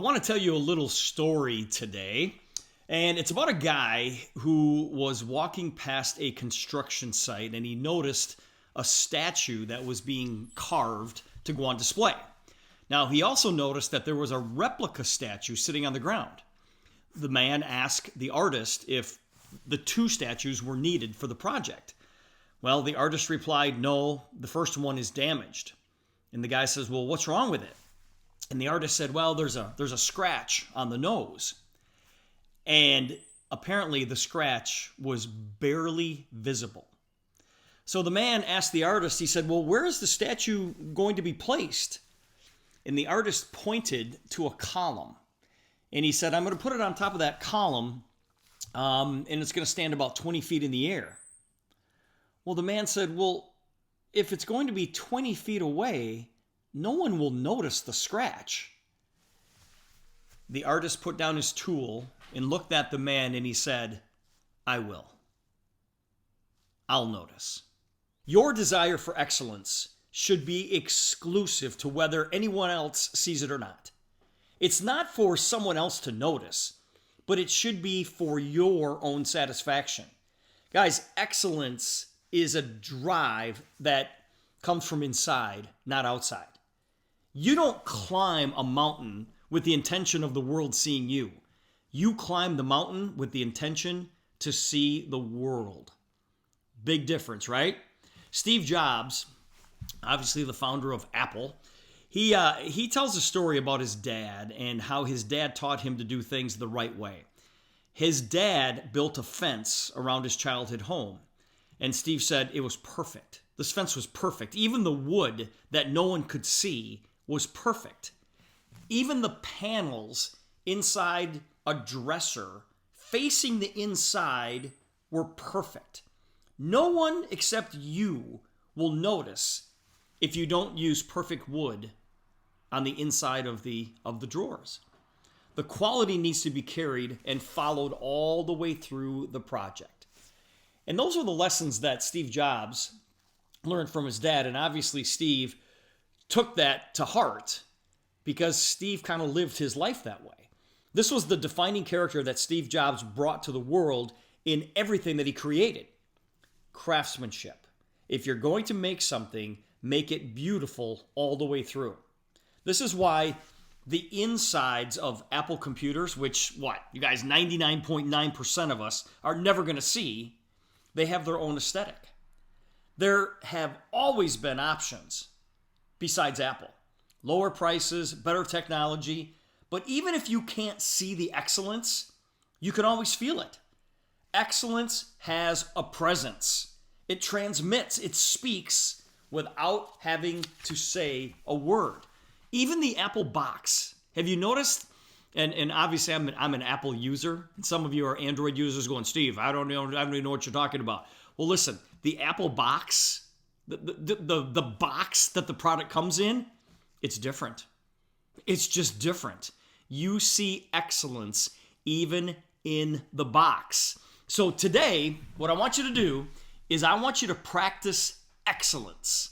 want to tell you a little story today, and it's about a guy who was walking past a construction site and he noticed a statue that was being carved to go on display. Now, he also noticed that there was a replica statue sitting on the ground. The man asked the artist if the two statues were needed for the project. Well, the artist replied, no, the first one is damaged. And the guy says, well, what's wrong with it? And the artist said, well, there's a scratch on the nose. And apparently the scratch was barely visible. So the man asked the artist, he said, well, where is the statue going to be placed? And the artist pointed to a column. And he said, I'm going to put it on top of that column, and it's going to stand about 20 feet in the air. Well, the man said, well, if it's going to be 20 feet away, no one will notice the scratch. The artist put down his tool and looked at the man and he said, I will. I'll notice. Your desire for excellence should be exclusive to whether anyone else sees it or not. It's not for someone else to notice, but it should be for your own satisfaction. Guys, excellence is a drive that comes from inside, not outside. You don't climb a mountain with the intention of the world seeing you. You climb the mountain with the intention to see the world. Big difference, right? Steve Jobs, obviously the founder of Apple, he tells a story about his dad and how his dad taught him to do things the right way. His dad built a fence around his childhood home, and Steve said it was perfect. This fence was perfect. Even the wood that no one could see was perfect. Even the panels inside a dresser facing the inside were perfect. No one except you will notice if you don't use perfect wood on the inside of the drawers. The quality needs to be carried and followed all the way through the project. And those are the lessons that Steve Jobs learned from his dad. And obviously Steve took that to heart because Steve kind of lived his life that way. This was the defining character that Steve Jobs brought to the world in everything that he created. Craftsmanship. If you're going to make something, make it beautiful all the way through. This is why the insides of Apple computers, which, you guys, 99.9% of us are never going to see, they have their own aesthetic. There have always been options besides Apple. Lower prices, better technology. But even if you can't see the excellence, you can always feel it. Excellence has a presence. It transmits, it speaks without having to say a word. Even the Apple box. Have you noticed? And obviously I'm an Apple user. And some of you are Android users going, Steve, I don't even know what you're talking about. Well, listen, the Apple box, the box that the product comes in, it's different. It's just different. You see excellence even in the box. So today, what I want you to do is I want you to practice excellence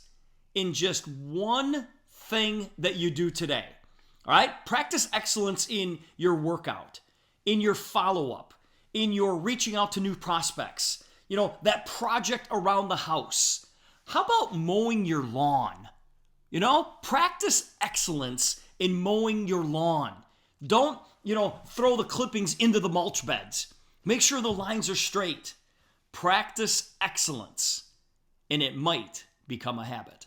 in just one thing that you do today. All right? Practice excellence in your workout, in your follow-up, in your reaching out to new prospects. You know, that project around the house. How about mowing your lawn? You know, practice excellence in mowing your lawn. Don't, throw the clippings into the mulch beds. Make sure the lines are straight. Practice excellence, and it might become a habit.